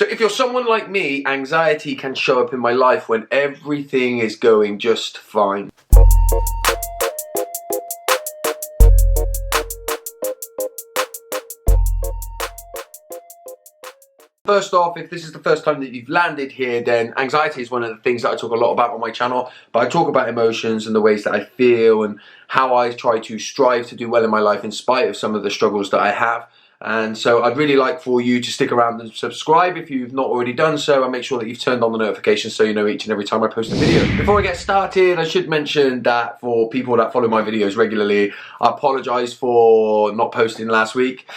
So if you're someone like me, anxiety can show up in my life when everything is going just fine. First off, if this is the first time that you've landed here, then anxiety is one of the things that I talk a lot about on my channel. But I talk about emotions and the ways that I feel and how I try to strive to do well in my life in spite of some of the struggles that I have. And so I'd really like for you to stick around and subscribe if you've not already done so, and make sure that you've turned on the notifications so you know each and every time I post a video. Before I get started, I should mention that for people that follow my videos regularly, I apologise for not posting last week.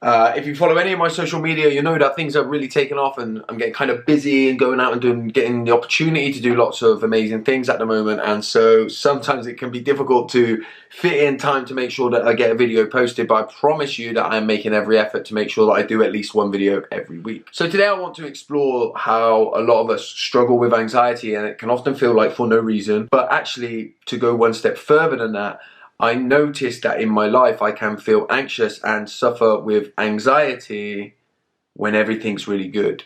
If you follow any of my social media, you know that things are really taking off and I'm getting kind of busy and going out and getting the opportunity to do lots of amazing things at the moment, and so sometimes it can be difficult to fit in time to make sure that I get a video posted, but I promise you that I'm making every effort to make sure that I do at least one video every week. So today I want to explore how a lot of us struggle with anxiety, and it can often feel like for no reason, but actually to go one step further than that, I noticed that in my life I can feel anxious and suffer with anxiety when everything's really good.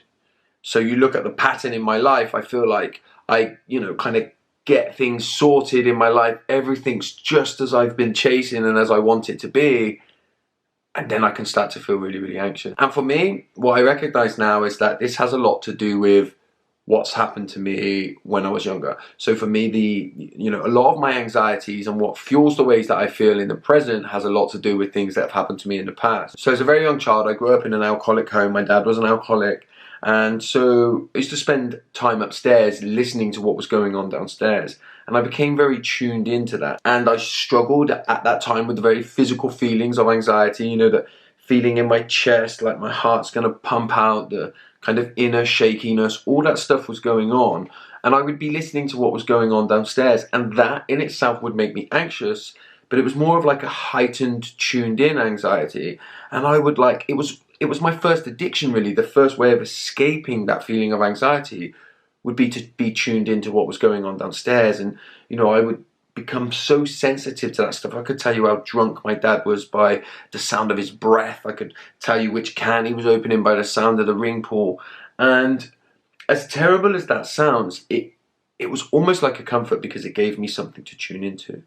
So you look at the pattern in my life, I feel like I, kind of get things sorted in my life. Everything's just as I've been chasing and as I want it to be. And then I can start to feel really, really anxious. And for me, what I recognize now is that this has a lot to do with what's happened to me when I was younger. So for me, a lot of my anxieties and what fuels the ways that I feel in the present has a lot to do with things that have happened to me in the past. So as a very young child, I grew up in an alcoholic home. My dad was an alcoholic. And so I used to spend time upstairs listening to what was going on downstairs. And I became very tuned into that. And I struggled at that time with the very physical feelings of anxiety, that feeling in my chest, like my heart's gonna pump out, the kind of inner shakiness, all that stuff was going on. And I would be listening to what was going on downstairs, and that in itself would make me anxious, but it was more of like a heightened, tuned in anxiety. And I would it was my first addiction really. The first way of escaping that feeling of anxiety would be to be tuned into what was going on downstairs. And, I would become so sensitive to that stuff. I could tell you how drunk my dad was by the sound of his breath. I could tell you which can he was opening by the sound of the ring pull. And as terrible as that sounds, it was almost like a comfort because it gave me something to tune into.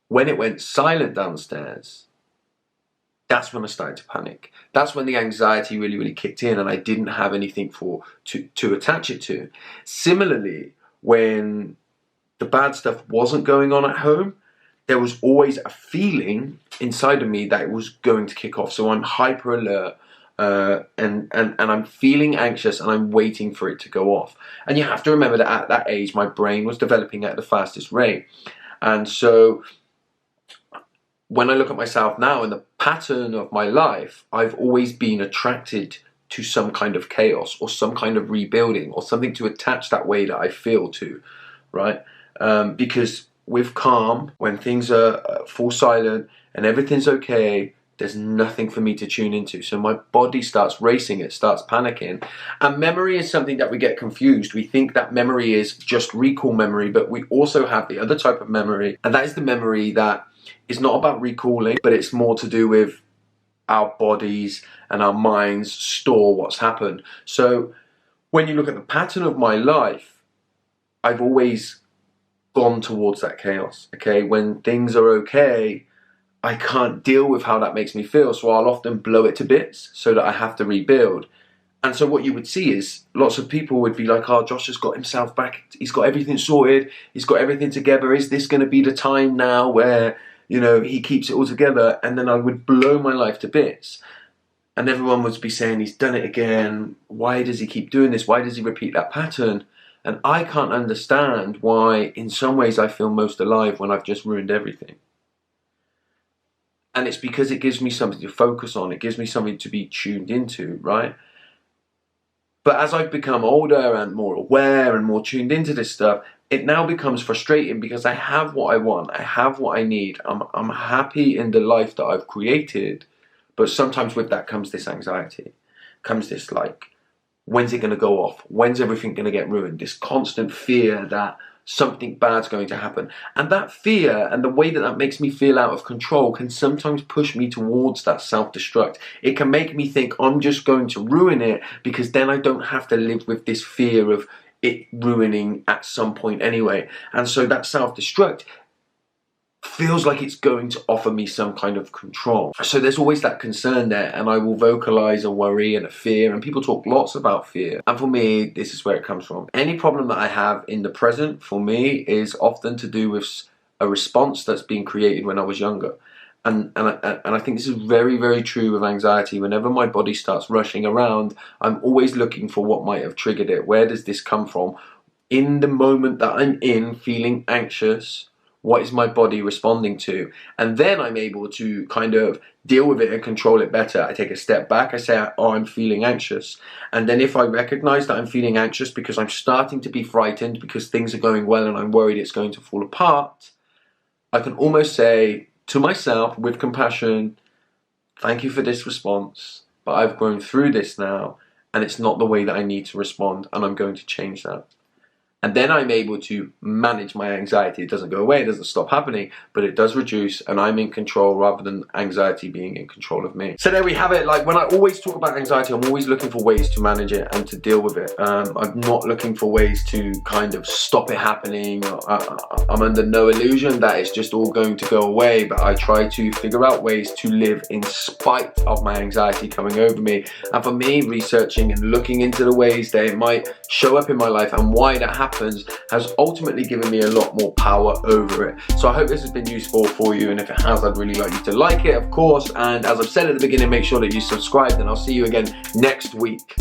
When it went silent downstairs, that's when I started to panic. That's when the anxiety really, really kicked in, and I didn't have anything to attach it to. Similarly, when the bad stuff wasn't going on at home, there was always a feeling inside of me that it was going to kick off. So I'm hyper alert and I'm feeling anxious and I'm waiting for it to go off. And you have to remember that at that age, my brain was developing at the fastest rate. And so when I look at myself now in the pattern of my life, I've always been attracted to some kind of chaos or some kind of rebuilding or something to attach that way that I feel to, right? Because with calm, when things are full silent and everything's okay, there's nothing for me to tune into. So my body starts racing, it starts panicking. And memory is something that we get confused. We think that memory is just recall memory, but we also have the other type of memory. And that is the memory that is not about recalling, but it's more to do with our bodies and our minds store what's happened. So when you look at the pattern of my life, I've always gone towards that chaos. Okay, when things are okay, I can't deal with how that makes me feel, so I'll often blow it to bits so that I have to rebuild. And so what you would see is lots of people would be like, oh, Josh has got himself back, he's got everything sorted, he's got everything together, is this going to be the time now where, he keeps it all together? And then I would blow my life to bits. And everyone would be saying, he's done it again, why does he keep doing this, why does he repeat that pattern? And I can't understand why, in some ways, I feel most alive when I've just ruined everything. And it's because it gives me something to focus on. It gives me something to be tuned into, right? But as I've become older and more aware and more tuned into this stuff, it now becomes frustrating because I have what I want. I have what I need. I'm happy in the life that I've created. But sometimes with that comes this anxiety. Comes this when's it going to go off? When's everything going to get ruined? This constant fear that something bad's going to happen. And that fear and the way that that makes me feel out of control can sometimes push me towards that self-destruct. It can make me think I'm just going to ruin it, because then I don't have to live with this fear of it ruining at some point anyway. And so that self-destruct feels like it's going to offer me some kind of control. So there's always that concern there, and I will vocalize a worry and a fear, and people talk lots about fear. And for me, this is where it comes from. Any problem that I have in the present, for me, is often to do with a response that's been created when I was younger. And I think this is very, very true with anxiety. Whenever my body starts rushing around, I'm always looking for what might have triggered it. Where does this come from? In the moment that I'm in, feeling anxious, what is my body responding to? And then I'm able to kind of deal with it and control it better. I take a step back, I say, oh, I'm feeling anxious. And then if I recognize that I'm feeling anxious because I'm starting to be frightened because things are going well and I'm worried it's going to fall apart, I can almost say to myself with compassion, thank you for this response, but I've grown through this now and it's not the way that I need to respond, and I'm going to change that. And then I'm able to manage my anxiety. It doesn't go away, it doesn't stop happening, but it does reduce, and I'm in control rather than anxiety being in control of me. So there we have it. Like, when I always talk about anxiety, I'm always looking for ways to manage it and to deal with it. I'm not looking for ways to kind of stop it happening. I'm under no illusion that it's just all going to go away, but I try to figure out ways to live in spite of my anxiety coming over me. And for me, researching and looking into the ways that it might show up in my life and why that happens has ultimately given me a lot more power over it. So I hope this has been useful for you, and if it has, I'd really like you to like it, of course, and as I've said at the beginning, make sure that you subscribe, and I'll see you again next week.